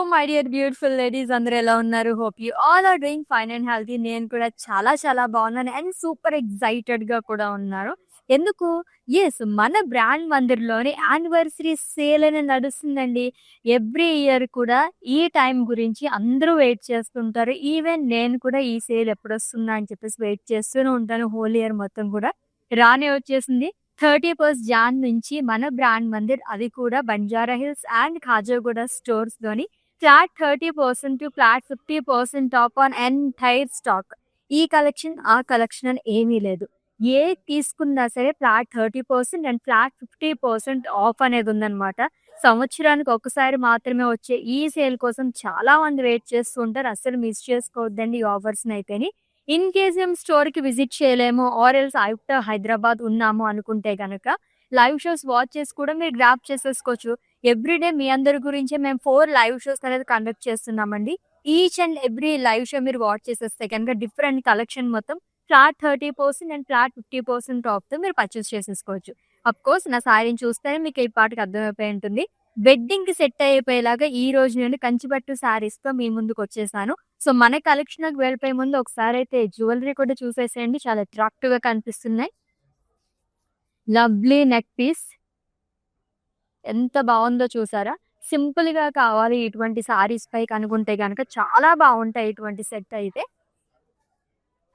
My dear beautiful ladies అందరూ ఎలా ఉన్నారు? Hope you all are doing fine and healthy. నేను కూడా చాలా చాలా బాగున్నాను అండ్ సూపర్ ఎక్సైటెడ్ గా కూడా ఉన్నాను. ఎందుకు? మన బ్రాండ్ మందిర్లోని యానివర్సరీ సేల్ అనేది నడుస్తుందండి. ఎవ్రీ ఇయర్ కూడా ఈ టైం గురించి అందరూ వెయిట్ చేస్తుంటారు. ఈవెన్ నేను కూడా ఈ సేల్ ఎప్పుడొస్తుందా అని చెప్పేసి వెయిట్ చేస్తూనే ఉంటాను. హోల్ ఇయర్ మొత్తం కూడా రానే వచ్చేసింది. 31st జాన్ నుంచి మన బ్రాండ్ మందిర్ అది కూడా బంజారా హిల్స్ అండ్ ఖాజాగూడ స్టోర్స్ లోని flat 30% to flat 50% off on entire stock. ఈ కలెక్షన్ ఆ కలెక్షన్ అని ఏమీ లేదు. ఏ తీసుకున్నా సరే ఫ్లాట్ 30% అండ్ ఫ్లాట్ 50% ఆఫ్ అనేది ఉందన్నమాట. సంవత్సరానికి ఒకసారి మాత్రమే వచ్చే ఈ సేల్ కోసం చాలా మంది వెయిట్ చేస్తూ ఉంటారు. అస్సలు మిస్ చేసుకోవద్దండి ఈ ఆఫర్స్ అయితేని. ఇన్ కేస్ మేము స్టోర్‌కి విజిట్ చేయలేము ఆర్ ఎల్స్ అవుట్ హైదరాబాద్ ఉన్నాము అనుకుంటే గనక లైవ్ షోస్ వాచ్ చేసి కూడా మీరు గ్రాబ్ చేసేసుకోవచ్చు. ఎవ్రీడే మీ అందరి గురించే మేము 4 లైవ్ షోస్ అనేది కండక్ట్ చేస్తున్నామండి. Each and every live show మీరు వాచ్ చేసేస్తే కనుక డిఫరెంట్ కలెక్షన్ మొత్తం ఫ్లాట్ 30% అండ్ ఫ్లాట్ 50% ఆఫ్‌తో మీరు పర్చేస్ చేసేసుకోవచ్చు. అఫ్‌కోర్స్ నా సారీని చూస్తేనే మీకు ఈ పాటికి అర్థమైపోయి ఉంటుంది. వెడ్డింగ్‌కి సెట్ అయిపోయేలాగా ఈ రోజు నేను కంచిపట్టు శారీస్‌తో మీ ముందుకొచ్చేసాను. సో, మన కలెక్షన్‌లోకి వెళ్ళిపోయే ముందు ఒకసారైతే జ్యువెలరీ కూడా చూసేసేయండి. చాలా అట్రాక్టివ్‌గా కనిపిస్తున్నాయి. లవ్లీ నెక్ పీస్ ఎంత బావుందో చూసారా? సింపుల్‌గా కావాలి ఇటువంటి శారీస్ పైకి అనుకుంటే గనక చాలా బావుంటాయి ఇటువంటి సెట్ అయితే.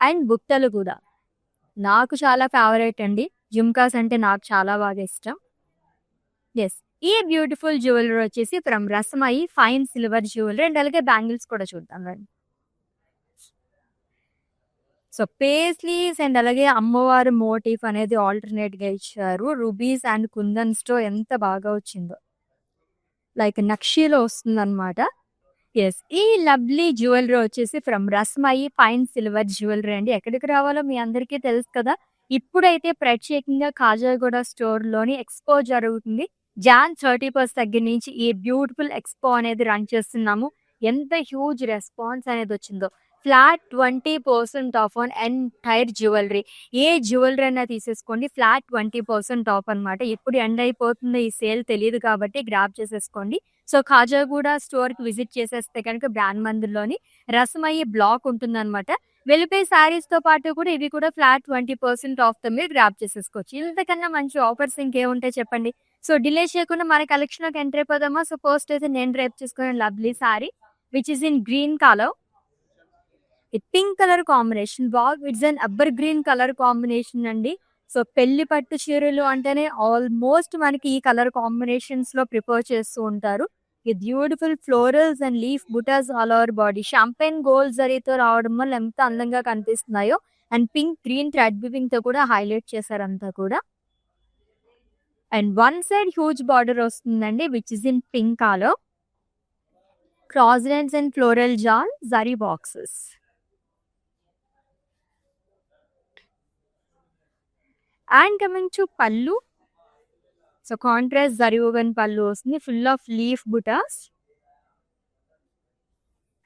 అండ్ బుట్టలు కూడా. నాకు చాలా ఫేవరెట్ అండి. జుమ్కాస్ అంటే నాకు చాలా బాగా ఇష్టం. యెస్. ఈ బ్యూటిఫుల్ జ్యువెలరీ వచ్చేసి from Rasmayi fine silver jewellery and అలాగే బ్యాంగిల్స్ కూడా చూద్దాం రండి. సో, పేస్లీస్ అండ్ అలాగే అమ్మవారి మోటిఫ్ అనేది ఆల్టర్‌నేట్‌గా ఇచ్చారు. రూబీస్ అండ్ కుందన్స్‌తో ఎంత బాగా వచ్చిందో. లైక్ నక్షీలో వస్తుందన్నమాట. యెస్. ఈ లవ్లీ జ్యువెలరీ వచ్చేసి from Rasmayi fine silver jewellery అండి. ఎక్కడికి రావాలో మీ అందరికీ తెలుసు కదా! ఇప్పుడైతే ప్రత్యేకంగా ఖాజాగూడ స్టోర్‌లోని ఎక్స్‌పో జరుగుతుంది. జాన్ 31 దగ్గర నుంచి ఈ బ్యూటిఫుల్ ఎక్స్‌పో అనేది రన్ చేస్తున్నాము. ఎంత హ్యూజ్ రెస్పాన్స్ అనేది వచ్చిందో. Flat 20% of on entire jewellery. A jewellery అయినా తీసేసుకోండి. ఫ్లాట్ 20% ఆఫ్ అన్నమాట. ఎప్పుడు ఎండ్ అయిపోతుందో ఈ సేల్ తెలీదు కాబట్టి గ్రాబ్ చేసేసుకోండి. సో, ఖాజాగూడ స్టోర్‌కి విజిట్ చేసేస్తే కనుక బ్రాండ్ మందిర్‌లోని రసమయి బ్లాక్ ఉంటుందన్నమాట. వెళ్ళిపోయే శారీస్‌తో పాటు కూడా ఇవి కూడా ఫ్లాట్ 20% ఆఫ్‌తో మీరు గ్రాబ్ చేసేసుకోవచ్చు. ఇంతకన్నా మంచి ఆఫర్స్ ఇంకేముంటాయి చెప్పండి. సో, డిలే చేయకుండా మన కలెక్షన్‌లోకి ఎంటర్ అయిపోదామా? సో, ఫస్ట్ అయితే నేను డ్రైప్ చేసుకున్న lovely sari which is in green colour. ఈ pink colour combination wow! It's an evergreen colour combination అండి. సో, పెళ్లి పట్టు చీరలు అంటేనే ఆల్మోస్ట్ మనకి ఈ కలర్ కాంబినేషన్స్‌లో ప్రిఫర్ చేస్తూ ఉంటారు. ఈ beautiful florals and leaf butas all over body champagne gold జరీతో రావడం వల్ల ఎంత అందంగా కనిపిస్తున్నాయో అండ్ పింక్ గ్రీన్ థ్రెడ్ వీవింగ్‌తో కూడా హైలైట్ చేశారంతా కూడా. And one side huge border వస్తుందండి which is in pink colour. Cross lines and floral jaal zari boxes. And coming to pallu. So, contrast zari woven pallu వస్తుంది. Full of leaf butas.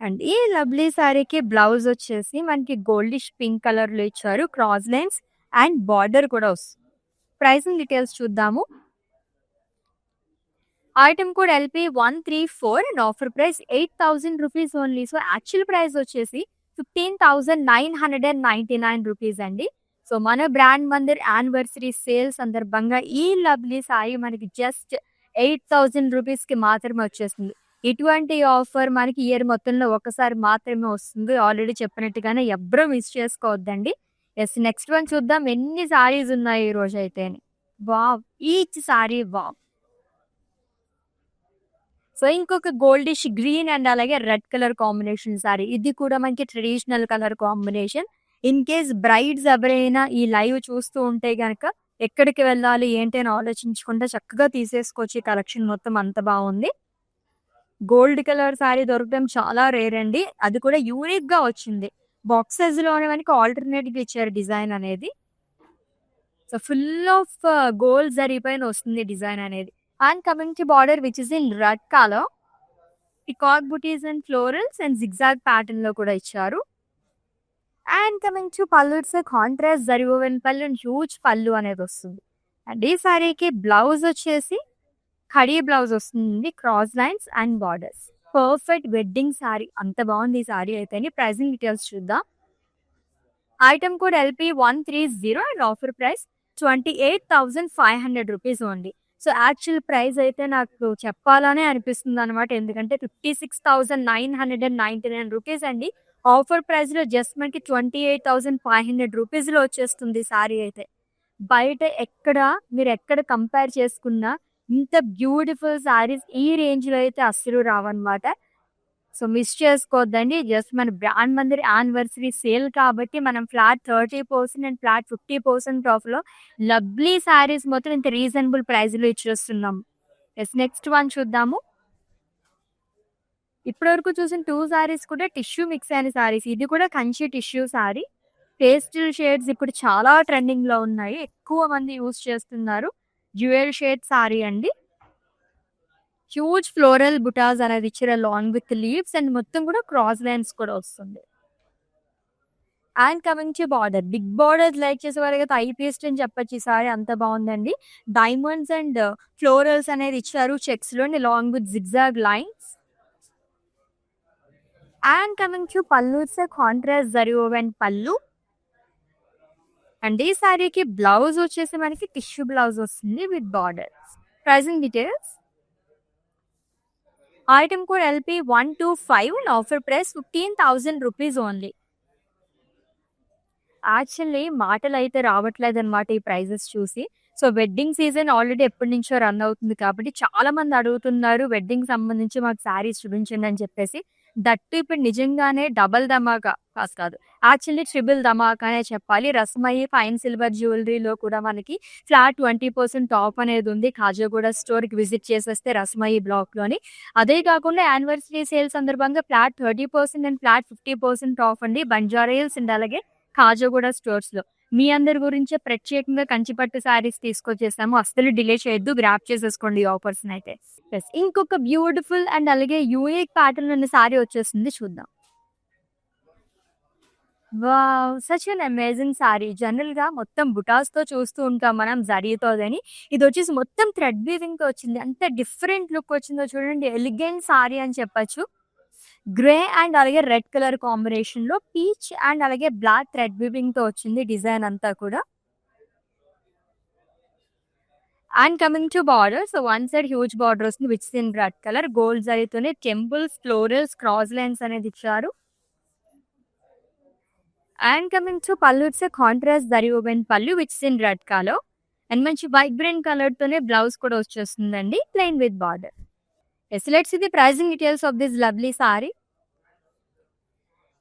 And ఈ లవ్లీ శారీకి blouse వచ్చేసి మనకి గోల్డిష్ పింక్ కలర్‌లో ఇచ్చారు. క్రాస్ లైన్స్ అండ్ బార్డర్ కూడా వస్తుంది. ప్రైసింగ్ డీటెయిల్స్ చూద్దాము. Item code LP 134 and offer price 8,000 rupees only. So, actual price వచ్చేసి 15,999 రూపీస్ అండి. సో, మన బ్రాండ్ మందిర్ యానివర్సరీ సేల్ సందర్భంగా ఈ లవ్లీ సారీ మనకి జస్ట్ 8,000 రూపీస్‌కి మాత్రమే వచ్చేస్తుంది. ఇటువంటి ఆఫర్ మనకి ఇయర్ మొత్తంలో ఒకసారి మాత్రమే వస్తుంది. ఆల్రెడీ చెప్పినట్టుగానే ఎవ్వరూ మిస్ చేసుకోవద్దండి. యెస్. నెక్స్ట్ వన్ చూద్దాం ఎన్ని సారీస్ ఉన్నాయి ఈ రోజైతేని. Wow! Each sari wow! So, ఇంకొక గోల్డిష్ గ్రీన్ అండ్ అలాగే రెడ్ కలర్ కాంబినేషన్ సారీ. ఇది కూడా మనకి traditional colour combination. In case brides ఎవరైనా ఈ లైవ్ చూస్తూ ఉంటే గనక ఎక్కడికి వెళ్ళాలి ఏంటి అని ఆలోచించకుండా చక్కగా తీసేసుకోవచ్చు. ఈ కలెక్షన్ మొత్తం అంత బావుంది. గోల్డ్ కలర్ సారీ దొరకడం చాలా రేర్ అండి. అది కూడా యూనిక్‌గా వచ్చింది. బాక్సెస్‌లోనే మనకి ఆల్టర్‌నేట్‌గా ఇచ్చారు డిజైన్ అనేది. So, full of gold zari పైన వస్తుంది డిజైన్ అనేది. And coming to border which is in red colour. Peacock butis and florals and zigzag ప్యాటర్న్‌లో కూడా ఇచ్చారు. And coming to pallu it's a contrast zari woven పల్లు అండ్ హ్యూజ్ పల్లు అనేది వస్తుంది. అండ్ ఈ సారీకి బ్లౌజ్ వచ్చేసి ఖడీ బ్లౌజ్ వస్తుంది. Cross lines and borders. Perfect wedding sorry. అంత బాగుంది ఈ సారీ అయితే. ప్రైజింగ్ డీటెయిల్స్ చూద్దాం. Item code LP130 and offer price 28,500 rupees only. So actual price అయితే నాకు చెప్పాలనే అనిపిస్తుంది అనమాట. ఎందుకంటే 56,999 రూపీస్ అండి. ఆఫర్ ప్రైస్లో జస్ట్ మనకి 28,500 రూపీస్లో వచ్చేస్తుంది సారీ అయితే. బయట మీరు ఎక్కడ కంపేర్ చేసుకున్నా ఇంత బ్యూటిఫుల్ సారీస్ ఈ రేంజ్లో అయితే అస్సలు రావన్నమాట. సో మిస్ చేసుకోవద్దండి. జస్ట్ మన బ్రాండ్ మందిర్ యానివర్సరీ సేల్ కాబట్టి మనం ఫ్లాట్ 30% అండ్ ఫ్లాట్ 50% ఆఫ్‌లో లవ్లీ శారీస్ మొత్తం ఇంత రీజనబుల్ ప్రైస్‌లో ఇచ్చేస్తున్నాం. నెక్స్ట్ వన్ చూద్దాము. ఇప్పటివరకు చూసిన 2 సారీస్ కూడా టిష్యూ మిక్స్ అయిన సారీస్. ఇది కూడా Kanchi tissue sorry. Pastel shades ఇప్పుడు చాలా ట్రెండింగ్‌లో ఉన్నాయి. ఎక్కువ మంది యూజ్ చేస్తున్నారు. డ్యూయల్ షేడ్ సారీ అండి. హ్యూజ్ ఫ్లోరల్ బుటాస్ అనేది ఇచ్చారు లాంగ్ విత్ లీవ్స్ అండ్ మొత్తం కూడా క్రాస్ లైన్స్ కూడా వస్తుంది. And coming to border, big border like చేసే వారికి ఐ పేస్ట్ అని చెప్పొచ్చు. ఈ సారీ అంత బాగుందండి. డైమండ్స్ అండ్ ఫ్లోరల్స్ అనేది ఇచ్చారు చెక్స్ లో long with zigzag lines. And coming to pallu, contrast zari woven pallu. And ఈ సారీకి బ్లౌజ్ వచ్చేసి మనకి టిష్యూ బ్లౌజ్ వస్తుంది with border. Pricing details. Item code LP125 and offer price 15,000 rupees only. Actually మాటలు అయితే రావట్లేదు అనమాట ఈ ప్రైజెస్ చూసి. సో వెడ్డింగ్ సీజన్ ఆల్రెడీ ఎప్పటి నుంచో రన్ అవుతుంది కాబట్టి చాలా మంది అడుగుతున్నారు వెడ్డింగ్ సంబంధించి మాకు శారీస్ చూపించండి అని చెప్పేసి. దట్టు ఇప్పుడు నిజంగానే డబల్ ధమాకా కాదు, యాక్చువల్లీ ట్రిపుల్ ధమాకా అనే చెప్పాలి. రస్మయి ఫైన్ సిల్వర్ జ్యువెలరీలో కూడా మనకి ఫ్లాట్ 20% ఆఫ్ అనేది ఉంది. కాజాగూడ స్టోర్కి విజిట్ చేసేస్తే రస్మయి బ్లాక్లోని. అదే కాకుండా యానివర్సరీ సేల్ సందర్భంగా ఫ్లాట్ 30% అండ్ ఫ్లాట్ 50% ఆఫ్ అండి బంజారా హిల్స్ అండ్ అలాగే కాజాగూడ స్టోర్స్లో. మీ అందరి గురించే ప్రత్యేకంగా కంచిపట్టు శారీస్ తీసుకొచ్చేసాము. అస్సలు డిలే చేయొద్దు, గ్రాప్ చేసేసుకోండి ఈ ఆఫర్స్ అయితే. ప్లస్ ఇంకొక బ్యూటిఫుల్ అండ్ అలాగే యూనిక్ ప్యాటర్న్ ఉన్న శారీ వచ్చేసింది, చూద్దాం. Wow! Such an amazing sorry. జనరల్‌గా మొత్తం బుటాస్‌తో చూస్తూ ఉంటాం మనం జరీతో అని. ఇదొచ్చేసి మొత్తం థ్రెడ్ వీవింగ్‌తో వచ్చింది. ఎంత డిఫరెంట్ లుక్ వచ్చిందో చూడండి. ఎలిగెంట్ సారీ అని చెప్పొచ్చు. గ్రే అండ్ అలాగే రెడ్ కలర్ కాంబినేషన్‌లో పీచ్ అండ్ అలాగే బ్లాక్ థ్రెడ్ వీవింగ్‌తో వచ్చింది డిజైన్ అంతా కూడా. And coming to border, so one side huge border వస్తుంది which is in red colour. Gold జరీతోనే టెంపుల్స్, ఫ్లోరల్స్, క్రాస్ లైన్స్ అనేది ఇచ్చారు. And coming to pallu, it's contrast zari woven pallu which is in red colour. And మంచి vibrant colour తోనే blouse కూడా వచ్చేస్తుందండి plain with border. Yes, let's see the pricing details of this lovely saree.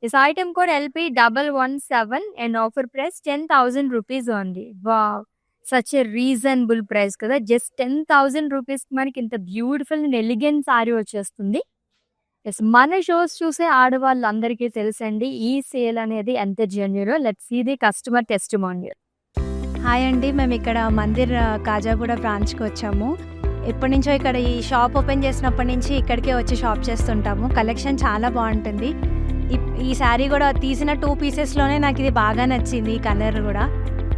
This item code LP117 and offer price 10,000 rupees only. Wow, such a reasonable price kada. Just 10,000 rupees మనకి ఇంత beautiful and elegant sari వచ్చేస్తుంది. Yes, మన shows చూసే ఆడవాళ్ళందరికీ తెలుసండి ఈ sale అనేది ఎంత జెన్యూనో. Let's see the customer testimonial. Hi అండి, మేము ఇక్కడ మందిర్ కాజాగూడ బ్రాంచ్కి వచ్చాము. ఎప్పటి నుంచో ఇక్కడ ఈ షాప్ ఓపెన్ చేసినప్పటి నుంచి ఇక్కడికే వచ్చి షాప్ చేస్తుంటాము. కలెక్షన్ చాలా బాగుంటుంది. ఈ శారీ కూడా తీసిన 2 పీసెస్లోనే నాకు ఇది బాగా నచ్చింది. ఈ కలర్ కూడా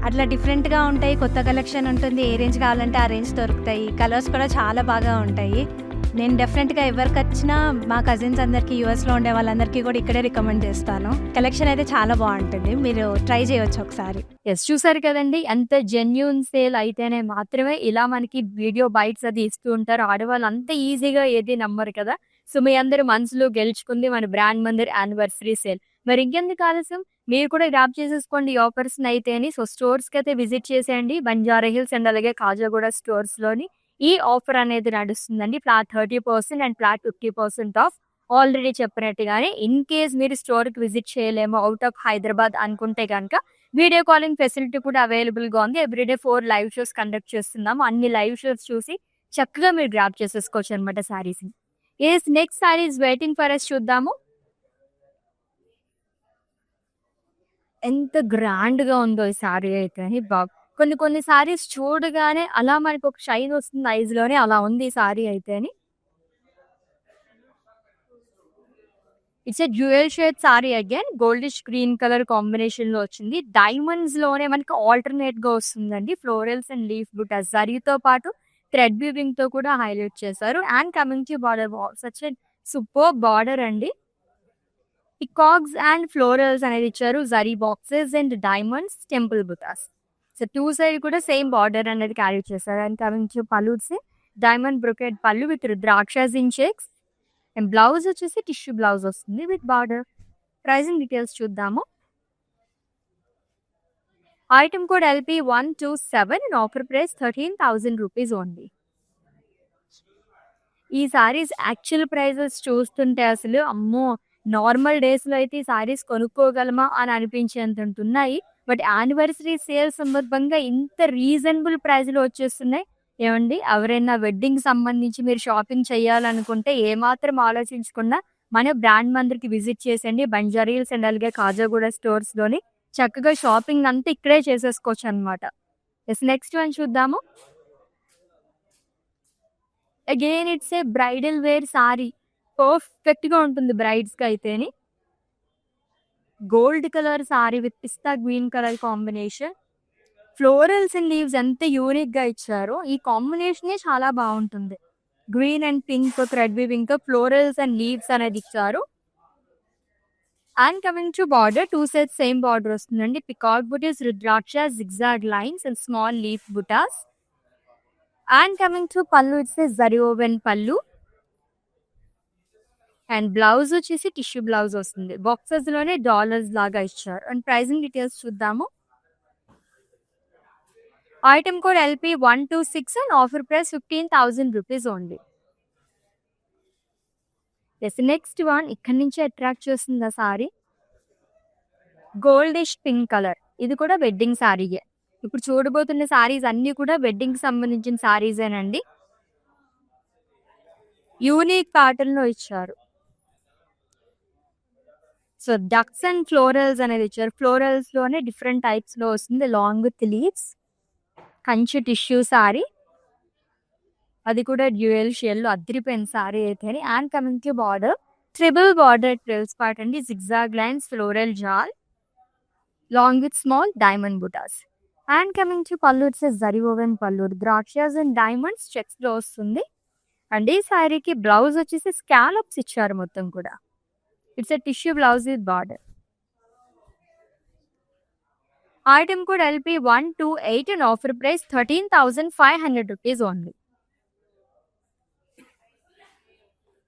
అట్లా డిఫరెంట్గా ఉంటాయి. కొత్త కలెక్షన్ ఉంటుంది. ఏ రేంజ్ కావాలంటే ఆ రేంజ్ దొరుకుతాయి. కలర్స్ కూడా చాలా బాగా ఉంటాయి. నేను డెఫినెట్గా ఎవరికి వచ్చినా మా కజిన్స్ అందరికీ, యూఎస్లో ఉండే వాళ్ళందరికీ కూడా ఇక్కడే రికమెండ్ చేస్తాను. కలెక్షన్ అయితే చాలా బాగుంటుంది, మీరు ట్రై చేయవచ్చు ఒకసారి. ఎస్, చూసారు కదండి ఎంత జెన్యూన్ సేల్ అయితేనే మాత్రమే ఇలా మనకి వీడియో బైట్స్ అది ఇస్తూ ఉంటారు. ఆడవాళ్ళు అంత ఈజీగా ఏది నమ్మరు కదా. సో మీ అందరి మనసులో గెలుచుకుంది మన బ్రాండ్ మందిర్ యానివర్సరీ సేల్. మరి ఇంకెందుకు ఆలస్యం, మీరు కూడా గ్రాప్ చేసేసుకోండి ఈ ఆఫర్స్ అయితే అని. సో స్టోర్స్కి అయితే విజిట్ చేసేయండి బంజారా హిల్స్ అండ్ అలాగే కాజాగూడ స్టోర్స్లోని. ఈ ఆఫర్ అనేది నడుస్తుందండి. Flat 30% and flat 50% off. Already చెప్పినట్టుగానే ఇన్ కేస్ మీరు స్టోర్కి విజిట్ చేయలేమో, అవుట్ ఆఫ్ హైదరాబాద్ అనుకుంటే కనుక వీడియో కాలింగ్ ఫెసిలిటీ కూడా అవైలబుల్గా ఉంది. ఎవ్రీడే 4 లైవ్ షోస్ కండక్ట్ చేస్తున్నాము. అన్ని లైవ్ షోస్ చూసి చక్కగా మీరు గ్రాప్ చేసేసుకోవచ్చు అనమాట శారీస్ని. Yes, next sari is waiting for us. చూద్దాము ఎంత గ్రాండ్గా ఉందో ఈ శారీ అయితే అని. కొన్ని సారీస్ చూడగానే అలా మనకు ఒక షైన్ వస్తుంది ఐజ్ లోనే, అలా ఉంది ఈ సారీ అయితే అని. It's a dual shade sorry again. Goldish green colour combination లో వచ్చింది. డైమండ్స్ లోనే మనకి ఆల్టర్నేట్ గా వస్తుందండి. ఫ్లోరల్స్ అండ్ లీఫ్ బుటాస్ జరీతో పాటు థ్రెడ్ వీవింగ్ తో కూడా హైలైట్ చేశారు. And coming to border, such a super border అండి. పికాక్స్ అండ్ ఫ్లోరల్స్ అనేది ఇచ్చారు. Zari boxes and diamonds, temple butas. So 2 side కూడా సేమ్ బార్డర్ అనేది క్యారీ చేశారు. And coming to pallus, diamond brocade pallu with rudrakshas in checks. And blouse వచ్చేసి tissue blouse వస్తుంది with border. Pricing details చూద్దాము. Item code LP127 and offer price 13,000 rupees only. ఈ saris actual prices చూస్తుంటే అసలు అమ్మో! నార్మల్ డేస్‌లో అయితే ఈ సారీస్ కొనుక్కోగలమా అని అనిపించేంత ఉంటున్నాయి. బట్ యానివర్సరీ సేల్ సందర్భంగా ఇంత రీజనబుల్ ప్రైస్‌లో వచ్చేస్తున్నాయి. ఏవండీ, ఎవరైనా వెడ్డింగ్ సంబంధించి మీరు షాపింగ్ చేయాలనుకుంటే ఏమాత్రం ఆలోచించకుండా మన బ్రాండ్ మందిర్‌కి విజిట్ చేసేయండి. బంజారా హిల్స్ అండ్ అలాగే కాజాగూడ స్టోర్స్‌లోని చక్కగా షాపింగ్ అంతా ఇక్కడే చేసేసుకోవచ్చనమాట. యెస్, నెక్స్ట్ వన్ చూద్దాము. Again it's a bridal wear sari. పర్ఫెక్ట్‌గా ఉంటుంది బ్రైడ్స్‌కి అయితేని. Gold colour sari with pista green colour combination. Florals and leaves ఎంత యూనిక్‌గా ఇచ్చారో. ఈ కాంబినేషనే చాలా బావుంటుంది. గ్రీన్ అండ్ పింక్ థ్రెడ్ వీవింగ్‌తో ఫ్లోరల్స్ అండ్ లీవ్స్ అనేది ఇచ్చారు. And coming to border, 2 sets same border వస్తుందండి. Peacock butis, rudraksha, zigzag lines and small leaf butas. And coming to pallu, it's A zari woven pallu. And blouse వచ్చేసి టిష్యూ బ్లౌజ్ వస్తుంది. బాక్సెస్ లోనే dollars లాగా ఇచ్చారు. And pricing details చూద్దాము. Item code LP126 and offer price 15,000 rupees only. Yes, next one ఇక్కడి నుంచి attract చేస్తుంది ఆ సారీ. Goldish pink colour. ఇది కూడా వెడ్డింగ్ సారీయే. ఇప్పుడు చూడబోతున్న సారీస్ అన్ని కూడా వెడ్డింగ్ సంబంధించిన సారీసేనండి. యూనిక్ ప్యాటర్న్ లో ఇచ్చారు. సో డక్స్ అండ్ ఫ్లోరల్స్ అనేది ఇచ్చారు. ఫ్లోరల్స్ లోనే డిఫరెంట్ టైప్స్ లో వస్తుంది. Long with leaves, Kanchi tissue sari. అది కూడా డ్యూయల్ షేల్ లో అద్రిపోయిన సారీ అయితే. And coming to border, triple border trills part అండి. Zigzag lines, floral jaal, long with small diamond butas. And coming to pallu, it's zari woven pallu, ద్రాక్షస్ అండ్ డైమండ్స్ చెక్స్ లో వస్తుంది. అండ్ ఈ శారీకి బ్లౌజ్ వచ్చేసి స్కాలప్స్ ఇచ్చారు మొత్తం కూడా. It's a tissue blouse with border. Item code LP128 and offer price 13,500 rupees only.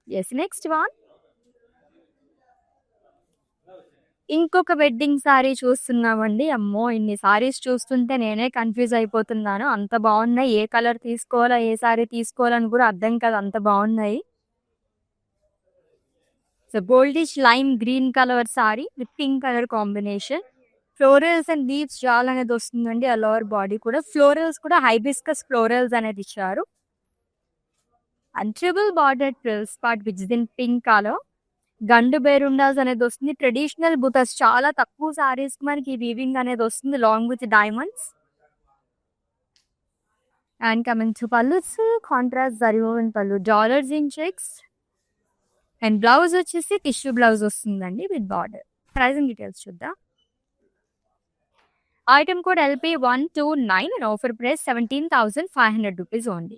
Yes, next one. ఇంకొక వెడ్డింగ్ సారీ చూస్తున్నామండి. అమ్మో, ఇన్ని సారీస్ చూస్తుంటే నేనే కన్ఫ్యూజ్ అయిపోతున్నాను. అంత బాగున్నాయి. ఏ కలర్ తీసుకోవాలా, ఏ సారీ తీసుకోవాలని కూడా అర్థం కాదు, అంత బాగున్నాయి. So goldish lime green colour sari with pink colour combination. Florals and leaves జాల్ అనేది వస్తుందండి. ఆ లోవర్ బాడీ కూడా ఫ్లోరల్స్ కూడా హైబిస్కస్ ఫ్లోరల్స్ అనేది ఇచ్చారు. And triple border trills part which in pink colour. Gandaberundas అనేది వస్తుంది. ట్రెడిషనల్ బుటస్, చాలా తక్కువ సారీస్ కి మనకి వీవింగ్ అనేది వస్తుంది long with diamonds. And coming to పల్లు, కాంట్రాస్ట్ జరీ ఓవెన్ పల్లు, dollars in checks. And blouse వచ్చేసి టిష్యూ బ్లౌజ్ వస్తుందండి విత్ బార్డర్. ప్రైజింగ్ డీటెయిల్స్ చూద్దాం. Item code LP129 and offer price 17,500 rupees only.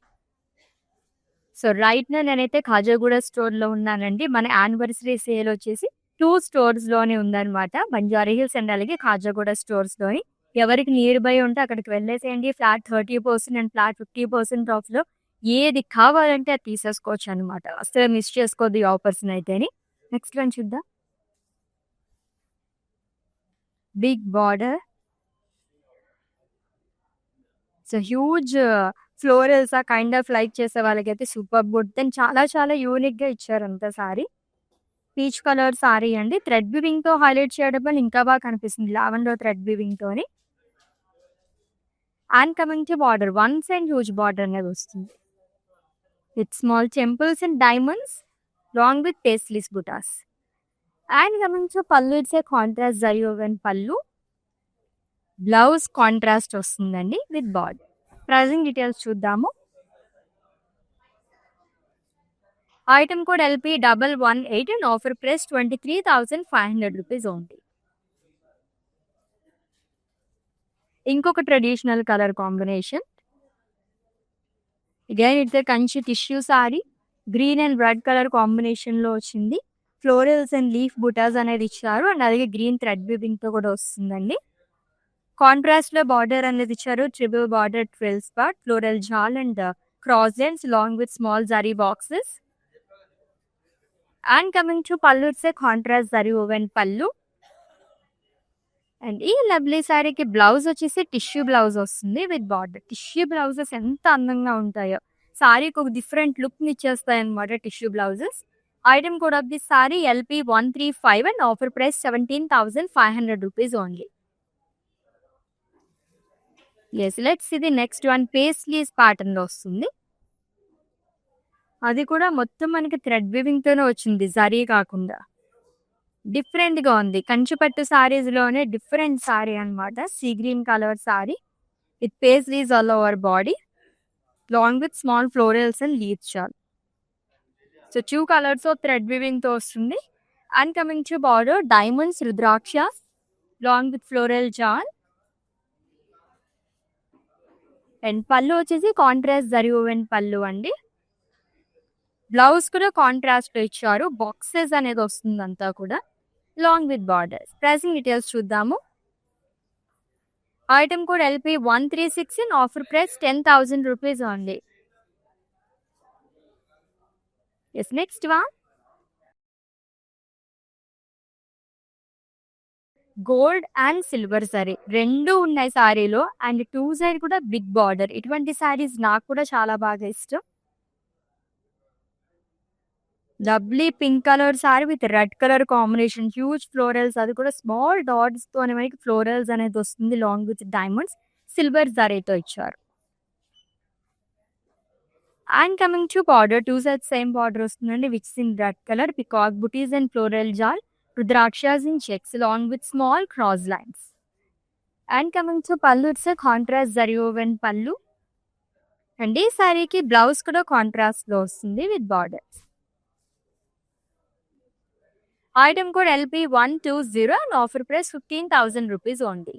So right నా నేనైతే కాజాగూడ స్టోర్లో ఉన్నానండి. మన యానివర్సరీ సేల్ వచ్చేసి 2 స్టోర్స్లోనే ఉందన్నమాట. బంజారా హిల్స్ అండ్ అలాగే కాజాగూడ స్టోర్స్లోని. ఎవరికి నియర్ బై ఉంటే అక్కడికి వెళ్ళేసేయండి. ఫ్లాట్ 30% అండ్ ఫ్లాట్ 50% ఆఫ్లో ఏది కావాలంటే అది తీసేసుకోవచ్చు అనమాట. అసలు మిస్ చేసుకోవద్దు ఈ ఆఫర్స్ని అయితేని. నెక్స్ట్ వన్ చూద్దాం. Big border, so huge florals ఆ కైండ్ ఆఫ్ లైక్ చేసే వాళ్ళకైతే సూపర్ గుడ్. దెన్ చాలా చాలా యూనిక్గా ఇచ్చారు అంత సారీ. పీచ్ కలర్ సారీ అండి. థ్రెడ్ వీవింగ్తో హైలైట్ చేయడం వల్ల ఇంకా బాగా కనిపిస్తుంది లావెండర్ థ్రెడ్ వీవింగ్తోని. And coming to border, 1 side huge border అనేది వస్తుంది with small temples and diamonds long with paisleys butas. And coming to pallu, it's a contrast zari woven pallu. Blouse contrast వస్తుందండి విత్ బార్డర్. ప్రైజింగ్ డీటెయిల్స్ చూద్దాము. Item code LP118 and offer price 23,500 rupees only. ఇంకొక traditional colour combination. Again it's A Kanchi tissue sorry. Green and red colour combination లో వచ్చింది. Florals and leaf బుటాస్ అనేది ఇచ్చారు and అలాగే green thread weaving తో కూడా వస్తుందండి. కాంట్రాస్ట్ లో బార్డర్ అనేది ఇచ్చారు. ట్రిపుల్ బార్డర్, ట్రిల్ స్పాట్, floral jaal and cross lines long with small zari boxes. And coming to pallu, it's contrast zari woven pallu. And ఈ లవ్లీ శారీకి బ్లౌజ్ వచ్చేసి టిష్యూ బ్లౌజ్ వస్తుంది విత్ బార్డర్. టిష్యూ బ్లౌజెస్ ఎంత అందంగా ఉంటాయో, శారీకి ఒక డిఫరెంట్ లుక్ ఇచ్చేస్తాయి అనమాట tissue blouses. Item code of the sari LP135 and offer price 17,500 rupees only. Yes, let's ఇది నెక్స్ట్ వన్. పేస్లీస్ ప్యాటర్న్ లో వస్తుంది. అది కూడా మొత్తం మనకి థ్రెడ్ వీవింగ్ తోనే వచ్చింది, జరీ కాకుండా. డిఫరెంట్ గా ఉంది. కంచిపట్టు సారీస్ లోనే డిఫరెంట్ సారీ అన్నమాట. Sea green colour sari with paisleys all over body, long with small florals and leaves షాల్. సో 2 కలర్స్ థ్రెడ్ వీవింగ్ తో వస్తుంది. And coming to border, diamonds, rudraksha long with floral jaal. And pallu వచ్చేసి కాంట్రాస్ట్ జరీ ఓవెన్ పళ్ళు అండి. బ్లౌజ్ కూడా contrast లో ఇచ్చారు. Boxes అనేది వస్తుంది అంతా కూడా, long with borders. Pricing details చూద్దాము. Item code LP136 and offer price 10,000 rupees only. Yes, next one. Gold and silver sari రెండు ఉన్నాయి సారీలో. అండ్ 2 సైడ్ కూడా బిగ్ బార్డర్. ఇటువంటి సారీస్ నాకు కూడా చాలా బాగా ఇష్టం. Lovely pink colour sari with red colour combination, huge florals, అది కూడా స్మాల్ డాట్స్ తో మనకి ఫ్లోరల్స్ అనేది వస్తుంది, లాంగ్ విత్ డైమండ్స్, సిల్వర్ జరీతో ఇచ్చారు. And coming to border, 2 sides same border వస్తుందండి, which in red colour, peacock butis and floral jaal, rudrakshas in checks long with small cross lines. And coming to pallu, it's contrast zari woven pallu. And ఈ సారీకి blouse కూడా contrast లో వస్తుంది with borders. Item code LP120 and offer price 15,000 rupees only.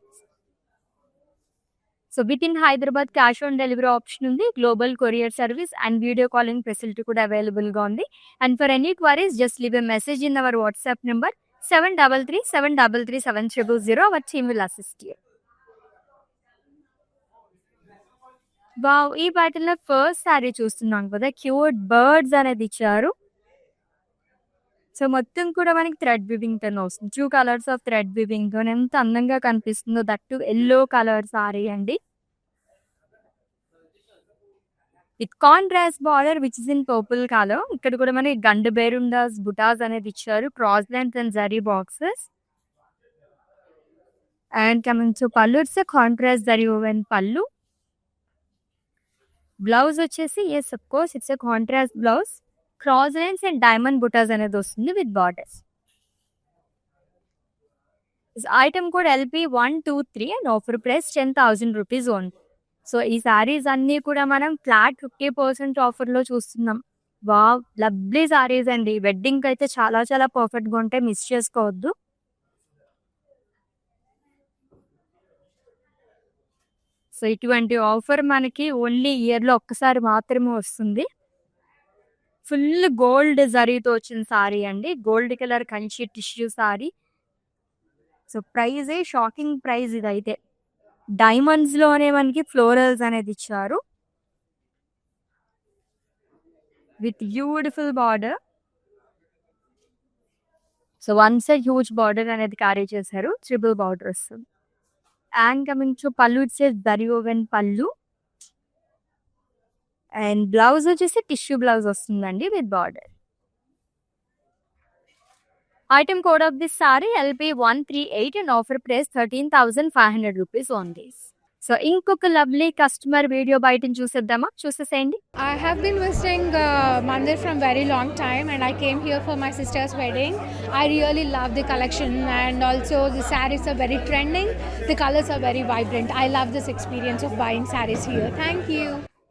So with in Hyderabad cash on delivery option ఉంది, global courier service and video calling facility కూడా available గా ఉంది. And for any queries just leave a message in our WhatsApp number 7337337000. Our team will assist you. Wow, ఈ pattern లో first sorry చూస్తున్నాం కదా, cute birds అనేది ఇచ్చారు. So మొత్తం కూడా మనకి థ్రెడ్ వివింగ్ తో వస్తుంది. 2 కలర్స్ ఆఫ్ థ్రెడ్ వివింగ్ తో ఎంత అందంగా కనిపిస్తుందో. దట్టు ఎల్లో కలర్ సారీ అండి, with contrast border which is in purple colour. ఇక్కడ కూడా మనకి గండు బేరుండాస్, బుటాస్ అనేది ఇచ్చారు, cross lines and zari boxes. And coming to pallu, it's contrast zari woven pallu. Blouse వచ్చేసి yes of course it's contrast blouse, cross lines and diamond butas అనేది వస్తుంది with borders. Item code LP123 and offer price 10,000 rupees only. So ఈ సారీస్ అన్ని కూడా మనం flat 50% offer లో చూస్తున్నాం. Wow, lovely saris అండి. వెడ్డింగ్ అయితే చాలా చాలా పర్ఫెక్ట్ గా ఉంటాయి, మిస్ చేసుకోవద్దు. సో ఇటువంటి ఆఫర్ మనకి ఓన్లీ ఇయర్ లో ఒక్కసారి మాత్రమే వస్తుంది. ఫుల్ గోల్డ్ జరీతో వచ్చిన సారీ అండి, gold colour Kanchi tissue sari. So price shocking price ఇదైతే. డైమండ్స్ లోనే మనకి ఫ్లోరల్స్ అనేది ఇచ్చారు with beautiful border. So one side huge border అనేది క్యారీ చేశారు, ట్రిపుల్ బార్డర్ వస్తుంది. And coming to pallu, it's zari woven pallu. And blouse వచ్చేసి టిష్యూ బ్లౌజ్ వస్తుందండి with border. Item code of this sari LP138 and offer price 13,500 rupees only. So ఇంకొక lovely customer video బయటని చూసేద్దామా, చూసేసేయండి. I have been visiting Mandir from very long time and I came here for my sister's wedding. I really love the collection and also the sarees are very trending. The colors are very vibrant. I love this experience of buying sarees here. Thank you.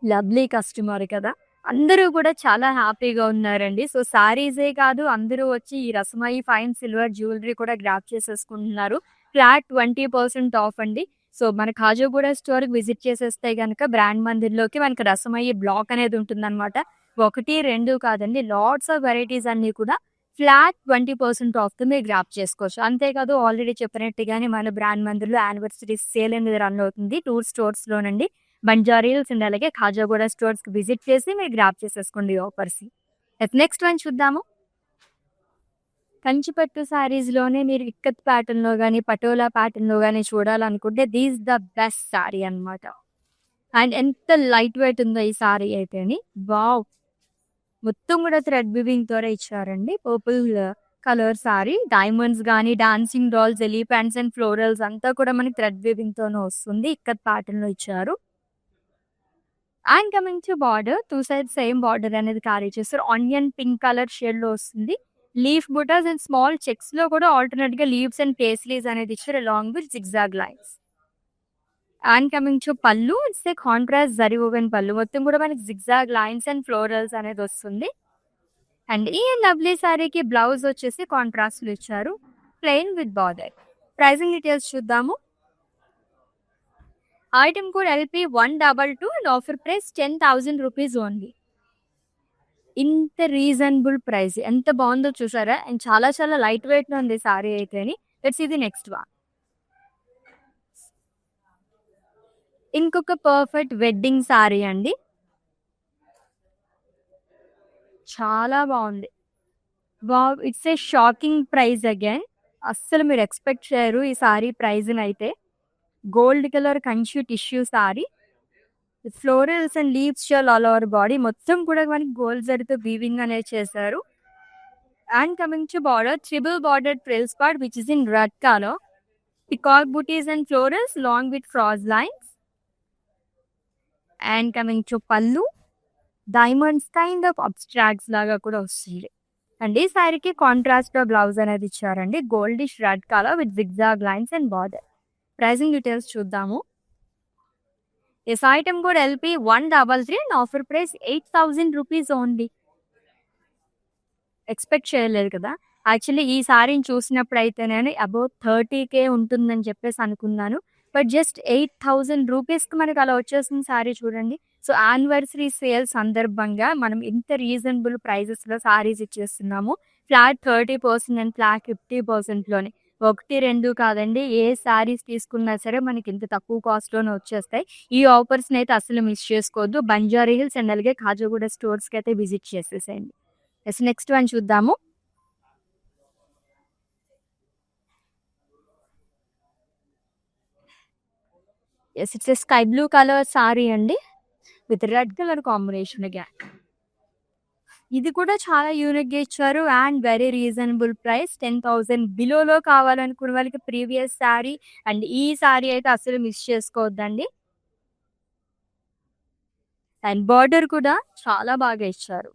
Lovely customer కదా, అందరూ కూడా చాలా హ్యాపీగా ఉన్నారండి. So సారీసే కాదు, అందరూ వచ్చి ఈ రసమయి ఫైన్ సిల్వర్ జ్యువెలరీ కూడా గ్రాప్ చేసేసుకుంటున్నారు. ఫ్లాట్ 20% ఆఫ్ అండి. సో మన కాజుగూడ స్టోర్కి విజిట్ చేసేస్తే కనుక బ్రాండ్ మందిర్లోకి మనకి రసమయ్యి బ్లాక్ అనేది ఉంటుందన్నమాట. ఒకటి, 2 కాదండి. లాట్స్ ఆఫ్ వెరైటీస్ అన్నీ కూడా ఫ్లాట్ 20% ఆఫ్‌తో మీరు గ్రాబ్ చేసుకోవచ్చు. అంతేకాదు ఆల్రెడీ చెప్పినట్టుగానే మన బ్రాండ్ మందిర్‌లో యానివర్సరీ సేల్ అనేది రన్ అవుతుంది. 2 స్టోర్స్‌లోనండి. బంజారా హిల్స్ అండ్ అలాగే ఖాజాగూడ స్టోర్స్‌కి విజిట్ చేసి మీరు గ్రాబ్ చేసేసుకోండి ఈ ఆఫర్స్‌ని. నెక్స్ట్ వన్ చూద్దాము. కంచిపట్టు శారీస్‌లోనే మీరు ఇక్కత్ ప్యాటర్న్‌లో గాని, పటోలా ప్యాటర్న్‌లో గాని చూడాలనుకుంటే దిస్ ద బెస్ట్ శారీ అన్నమాట. అండ్ ఎంత లైట్ వెయిట్ ఉందో ఈ శారీ అయితేని. వావ్! మొత్తం కూడా థ్రెడ్ వీవింగ్‌తోనే ఇచ్చారండి. Purple colour sari. డైమండ్స్ గాని, dancing dolls, elephants and florals అంతా కూడా మనకి థ్రెడ్ వీవింగ్‌తోనే వస్తుంది. ఇక్కత్ ప్యాటర్న్‌లో ఇచ్చారు. And coming to border 2 sides same border అనేది క్యారీ చేస్తారు. ఆనియన్ పింక్ కలర్ షేడ్‌లో వస్తుంది. లీఫ్ బుటాస్ అండ్ స్మాల్ చెక్స్‌లో కూడా ఆల్టర్‌నేట్‌గా లీవ్స్ అండ్ పేస్లీస్ అనేది ఇచ్చారు along with zigzag lines. And coming to pallu it's a contrast zari woven pallu. మొత్తం కూడా మనకి జిగ్‌జాగ్ లైన్స్ అండ్ ఫ్లోరల్స్ అనేది వస్తుంది. అండ్ ఈ లవ్లీ శారీకి బ్లౌజ్ వచ్చేసి కాంట్రాస్ట్‌లో ఇచ్చారు. Plain with border. Pricing details చూద్దాము. Item code LP122 and offer price 10,000 rupees only. ఇంత రీజనబుల్ ప్రైస్ ఎంత బాగుందో చూసారా? అండ్ చాలా చాలా లైట్ వెయిట్‌లో ఉంది శారీ అయితేని. Let's see the next one. ఇంకొక పర్ఫెక్ట్ వెడ్డింగ్ శారీ అండి. చాలా బాగుంది. Wow! It's a shocking price again. అస్సలు మీరు ఎక్స్‌పెక్ట్ చేయరు ఈ శారీ ప్రైస్‌నైతే. Gold colour Kanchi tissue sari. Florals and leaves షెల్ ఆల్ ఓవర్ బాడీ మొత్తం కూడా మనకి గోల్డ్ జరీతో వీవింగ్ అనేది చేశారు. And coming to border triple border trills part which is in red colour. Peacock booties and florals along with cross lines. And coming to pallu, diamonds kind of abstracts లాగా కూడా వస్తుంది. And ఈ శారీకి contrast blouse అనేది ఇచ్చారండి. Goldish red colour with zigzag lines and border. Pricing details చూద్దాము. This item code LP133 and offer price 8,000 rupees only. Expect చేయలేదు కదా! యాక్చువల్లీ ఈ శారీని చూసినప్పుడు అయితే నేను అబౌవ్ 30,000 ఉంటుందని చెప్పేసి అనుకున్నాను. బట్ జస్ట్ 8,000 రూపీస్‌కి మనకు అలా వచ్చేసిన శారీ చూడండి. సో, యానివర్సరీ సేల్ సందర్భంగా మనం ఇంత రీజనబుల్ ప్రైజెస్‌లో శారీస్ ఇచ్చేస్తున్నాము. ఫ్లాట్ 30% అండ్ ఫ్లాట్ 50%లోనే. 1, 2 కాదండి. ఏ శారీస్ తీసుకున్నా సరే మనకి ఇంత తక్కువ కాస్ట్‌లోనే వచ్చేస్తాయి. ఈ ఆఫర్స్‌ని అయితే అస్సలు మిస్ చేసుకోవద్దు. బంజారా హిల్స్ అండ్ అలాగే ఖాజాగూడ స్టోర్స్‌కి అయితే విజిట్ చేసేసేయండి. నెక్స్ట్ వన్ చూద్దాము. It's a sky blue colour sari అండి. With red colour combination again. ఇది కూడా చాలా యూనిక్‌గా ఇచ్చారు అండ్ వెరీ రీజనబుల్ ప్రైస్ 10,000 బిలోలో కావాలనుకున్న వాళ్ళకి ప్రీవియస్ శారీ అండ్ ఈ శారీ అయితే అస్సలు మిస్ చేసుకోవద్దండి. అండ్ బార్డర్ కూడా చాలా బాగా ఇచ్చారు.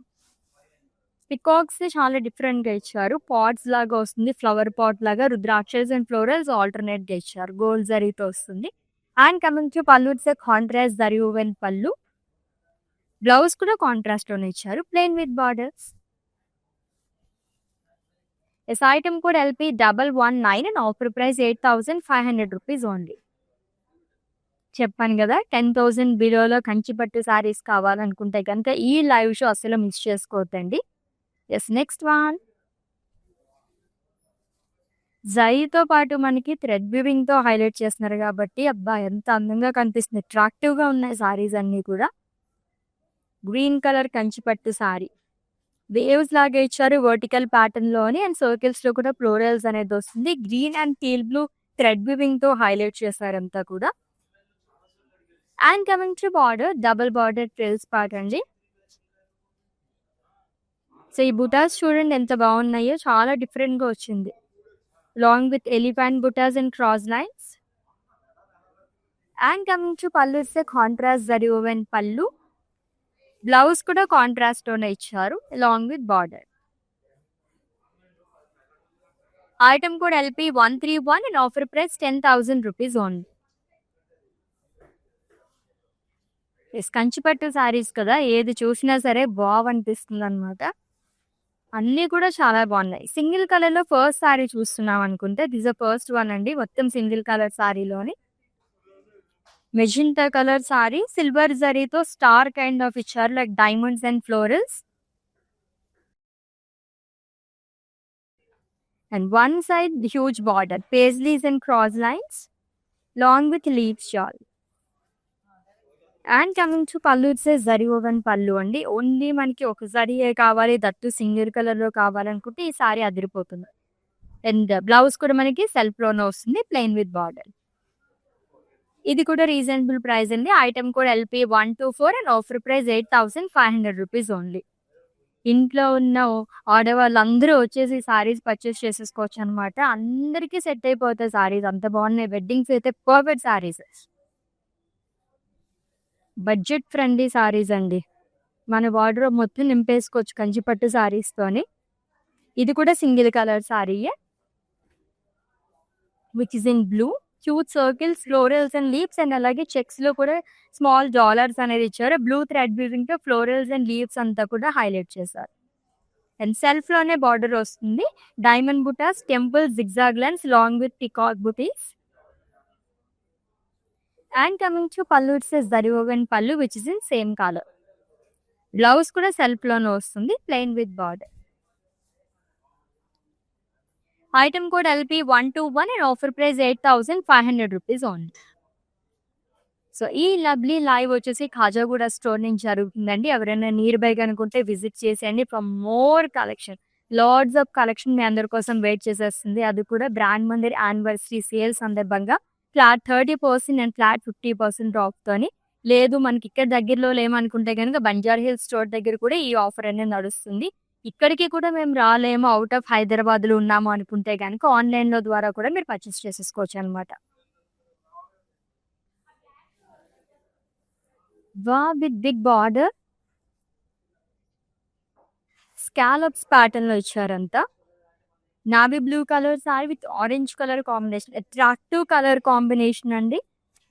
పికాక్స్ చాలా డిఫరెంట్‌గా ఇచ్చారు. పాట్స్ లాగా వస్తుంది. ఫ్లవర్ పాట్ లాగా రుద్రాక్షస్ అండ్ ఫ్లోరల్స్ ఆల్టర్‌నేట్‌గా ఇచ్చారు. గోల్డ్ జరీతో వస్తుంది. And coming to pallu it's a contrast zari woven pallu. Blouse కూడా కాంట్రాస్ట్‌లోనే ఇచ్చారు. Plain with borders. This item code LP119 and offer price 8,500 rupees only. చెప్పాను కదా 10,000 బిలోలో కంచిపట్టు శారీస్ కావాలనుకుంటే కనుక ఈ లైవ్ షో అస్సలు మిస్ చేసుకోవద్దండి. Next one. జరీతో పాటు మనకి థ్రెడ్ వీవింగ్‌తో హైలైట్ చేస్తున్నారు కాబట్టి అబ్బా! ఎంత అందంగా కనిపిస్తుంది. అట్రాక్టివ్‌గా ఉన్నాయి శారీస్ అన్నీ కూడా. గ్రీన్ కలర్ కంచిపట్టు శారీ. వేవ్స్ లాగా ఇచ్చారు వర్టికల్ ప్యాటర్న్‌లోని అండ్ సర్కిల్స్‌లో కూడా ఫ్లోరల్స్ అనేది వస్తుంది. Green and teal blue thread వీవింగ్‌తో హైలైట్ చేశారంతా కూడా. And coming to border double border trills part అండి. సో, ఈ బుటాస్ చూడండి ఎంత బాగున్నాయో. చాలా డిఫరెంట్‌గా వచ్చింది. Long with elephant butas and cross lines. And coming to pallu it's a contrast zari woven pallu. Blouse కూడా కాంట్రాస్ట్‌లోనే ఇచ్చారు along with border. Item code LP131 and offer price 10,000 rupees only. Kanchipattu saris కదా! ఏది చూసినా సరే అనిపిస్తుందన్నమాట. అన్నీ కూడా చాలా బాగున్నాయి. సింగిల్ కలర్‌లో ఫస్ట్ శారీ చూస్తున్నాం అనుకుంటే దిస్ ద ఫస్ట్ వన్ అండి. మొత్తం సింగిల్ కలర్ శారీలోని. మెజెంటా కలర్ సారీ సిల్వర్ జరీతో స్టార్ కైండ్ ఆఫ్ ఇచ్చారు, like diamonds and florals. And one side huge border, paisleys and cross lines long with leaves shawl. And coming to pallu, it's zari woven pallu అండి. Only మనకి ఒక జరీయే కావాలి, that single కలర్లో కావాలనుకుంటే ఈ sorry అదిరిపోతుంది. అండ్ బ్లౌజ్ కూడా మనకి సెల్ఫ్లోనే వస్తుంది, ప్లెయిన్ విత్ బార్డర్. ఇది కూడా రీజనబుల్ ప్రైస్ అండి. ఐటమ్ కూడా LP 124 and offer price 8,500 rupees only. ఇంట్లో ఉన్న ఆడవాళ్ళందరూ వచ్చేసి సారీస్ పర్చేస్ చేసేసుకోవచ్చు అనమాట. అందరికీ సెట్ అయిపోతాయి సారీస్, అంత బాగున్నాయి. వెడ్డింగ్స్ అయితే perfect saris, budget friendly saris అండి. మన వార్డ్రోబ్ మొత్తం నింపేసుకోవచ్చు కంచిపట్టు సారీస్తోని. ఇది కూడా సింగిల్ కలర్ సారీయే, which is in blue. Cute circles, florals and leaves, and అలాగే చెక్స్ లో కూడా స్మాల్ డాలర్స్ అనేది ఇచ్చారు. బ్లూ థ్రెడ్ వీవింగ్ తో ఫ్లోరల్స్ అండ్ లీవ్స్ అంతా కూడా హైలైట్ చేశారు. అండ్ సెల్ఫ్ లోనే బార్డర్ వస్తుంది. Diamond butas, temple, zigzag lines long with peacock butis. And coming to pallu, it's zari woven pallu which is in same colour. Blouse కూడా సెల్ఫ్ లోనే వస్తుంది, plain with border. Item code LP 121 and offer price 8,500 rupees only. So ఈ lovely live వచ్చేసి Khajaguda store నుంచి జరుగుతుందండి. ఎవరైనా nearby అనుకుంటే visit చేసేయండి. From more collection, lords of collection మీ అందరి కోసం వెయిట్ చేసేస్తుంది. అది కూడా బ్రాండ్ మందిర్ యానివర్సరీ సేల్ సందర్భంగా ఫ్లాట్ 30% అండ్ ఫ్లాట్ 50% ఆఫ్తోని. లేదు మనకి ఇక్కడ దగ్గరలో లేమనుకుంటే కనుక బంజారా హిల్స్ స్టోర్ దగ్గర కూడా ఈ ఆఫర్ అనేది నడుస్తుంది. ఇక్కడికి కూడా మేము రాలేము, అవుట్ ఆఫ్ హైదరాబాద్లో ఉన్నాము అనుకుంటే కనుక ఆన్లైన్లో ద్వారా కూడా మీరు పర్చేస్ చేసేసుకోవచ్చు అనమాట. వా with big border, scallops pattern లో ఇచ్చారంతా. Navy blue colour sari with orange colour combination, attractive colour combination అండి.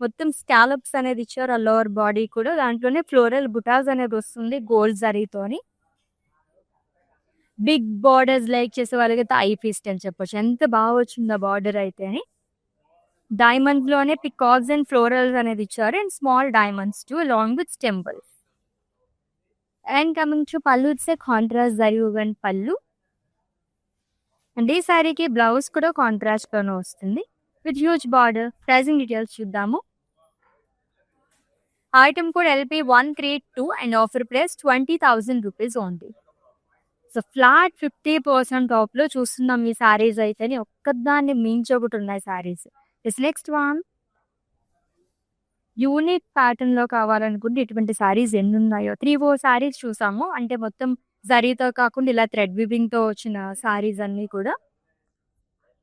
మొత్తం స్కాలప్స్ అనేది ఇచ్చారు, ఆ లోవర్ బాడీ కూడా. దాంట్లోనే ఫ్లోరల్ బుటాస్ అనేది వస్తుంది గోల్డ్ జరీతోని. బిగ్ బార్డర్స్ లైక్ చేసే వాళ్ళకైతే ఐ ఫీస్ట్ అని చెప్పొచ్చు, ఎంత బాగా వచ్చింది ఆ బార్డర్ అయితే. డైమండ్స్ లోనే పికాక్స్ అండ్ ఫ్లోరల్స్ అనేది ఇచ్చారు, and small diamonds too along with temples. And coming to pallu, it's contrast zari woven pallu. And ఈ సారీకి బ్లౌజ్ కూడా కాంట్రాస్ట్ లోనే వస్తుంది with huge border. Pricing details చూద్దాము. Item code LP 132 and offer price 20,000 rupees only. So flat 50% off లో చూస్తున్నాం ఈ సారీస్ అయితే. ఒక్కదాన్ని మించి ఒకటి ఉన్నాయి saris. Next one, unique pattern లో కావాలనుకుంటే ఇటువంటి సారీస్ ఎన్ని ఉన్నాయో. 3-4 సారీస్ చూసాము, అంటే మొత్తం జరీతో కాకుండా ఇలా థ్రెడ్ వివింగ్ తో వచ్చిన సారీస్ అన్ని కూడా.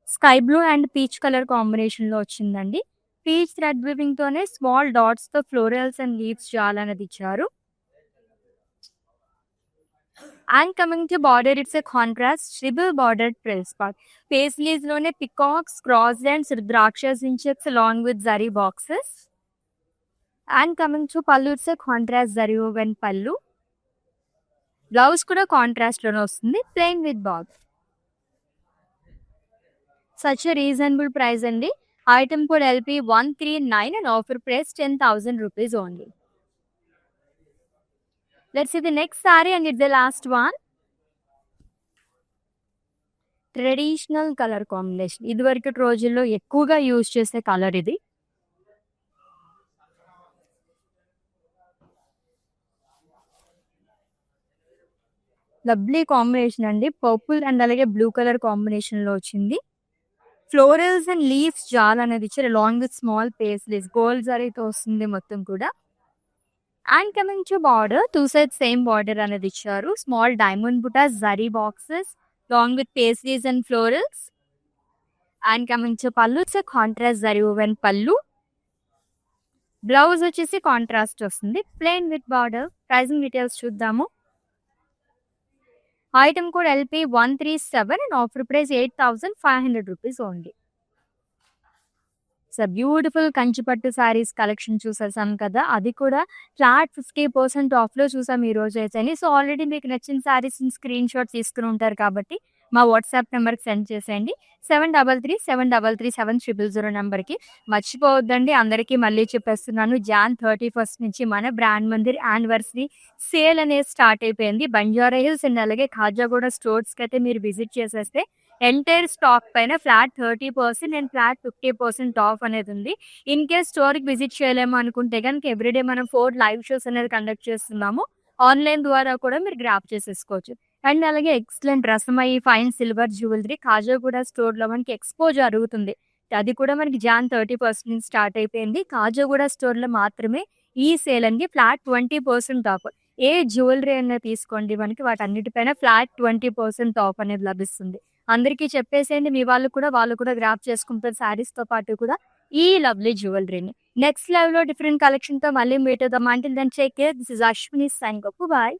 Sky blue and peach colour combination లో వచ్చిందండి. పీచ్ థ్రెడ్ వివింగ్ తోనే స్మాల్ డాట్స్ తో ఫ్లోరల్స్ అండ్ లీవ్స్ జాల్ అనేది ఇచ్చారు. And coming to border, it's contrast triple border trills part. Paisleys లోనే peacocks, cross lines, rudrakshas in checks along with zari boxes. And coming to pallu, it's contrast zari woven pallu. Blouse కూడా contrast లోనే వస్తుంది, plain with border. Such a reasonable price అండి. Item code LP 139 and offer price 10,000 rupees only. Let's see the next saree and it's the last one. Traditional colour combination, ఇదివరకు రోజుల్లో ఎక్కువగా use చేసే colour ఇది. Lovely combination అండి. Purple and అలాగే blue colour combination లో వచ్చింది. ఫ్లోరల్స్ అండ్ లీవ్స్ జాల్ అనేది ఇచ్చారు along with small paisleys. Gold జరీతో వస్తుంది మొత్తం కూడా. And coming to border, 2 sides same border అనేది ఇచ్చారు. Small diamond butas, zari boxes long with paisleys and florals. And coming to pallu, it's contrast zari woven pallu. Blouse వచ్చేసి కాంట్రాస్ట్ వస్తుంది, plain with border. Pricing details చూద్దాము. Item code LP 137 and offer price 8,500 rupees only. So beautiful Kanchipattu saris collection చూసేసాం కదా, అది కూడా flat 50% ఆఫ్లో చూసాం ఈ రోజు అయితే. సో ఆల్రెడీ మీకు నచ్చిన సారీస్ స్క్రీన్ షాట్ తీసుకుని ఉంటారు కాబట్టి మా వాట్సాప్ నెంబర్కి సెండ్ చేసేయండి. 7337337000 నెంబర్కి. మర్చిపోవద్దండి, అందరికీ మళ్ళీ చెప్పేస్తున్నాను, జాన్ 31 నుంచి మన బ్రాండ్ మందిర్ యానివర్సరీ సేల్ అనేది స్టార్ట్ అయిపోయింది. బంజారా హిల్స్ అండ్ అలాగే ఖాజాగూడ స్టోర్స్కి అయితే మీరు విజిట్ చేసేస్తే ఎంటైర్ స్టాక్ పైన ఫ్లాట్ 30% అండ్ ఫ్లాట్ 50% ఆఫ్ అనేది ఉంది. ఇన్ కేస్ స్టోర్కి విజిట్ చేయలేము అనుకుంటే కనుక ఎవ్రీడే మనం 4 లైవ్ షోస్ అనేది కండక్ట్ చేస్తున్నాము. ఆన్లైన్ ద్వారా కూడా మీరు గ్రాప్ చేసేసుకోవచ్చు. అండ్ అలాగే excellent Rasamayi fine silver jewellery Khajaguda స్టోర్లో మనకి ఎక్స్పో జరుగుతుంది. అది కూడా మనకి జాన్ 30 నుంచి స్టార్ట్ అయిపోయింది. కాజాగూడ స్టోర్లో మాత్రమే ఈ సేల్ అండి. Flat 20% of. ఏ జ్యువెలరీ అయినా తీసుకోండి, మనకి వాటన్నిటిపైన ఫ్లాట్ 20% ఆఫ్ అనేది లభిస్తుంది. అందరికీ చెప్పేసేయండి, మీ వాళ్ళు కూడా గ్రాప్ చేసుకుంటారు శారీస్తో పాటు కూడా ఈ లవ్లీ జ్యువెలరీని. నెక్స్ట్ లైవ్లో డిఫరెంట్ కలెక్షన్తో మళ్ళీ మీట్ అవుదాం. Until then take care. This is Ashwini signing off. Bye.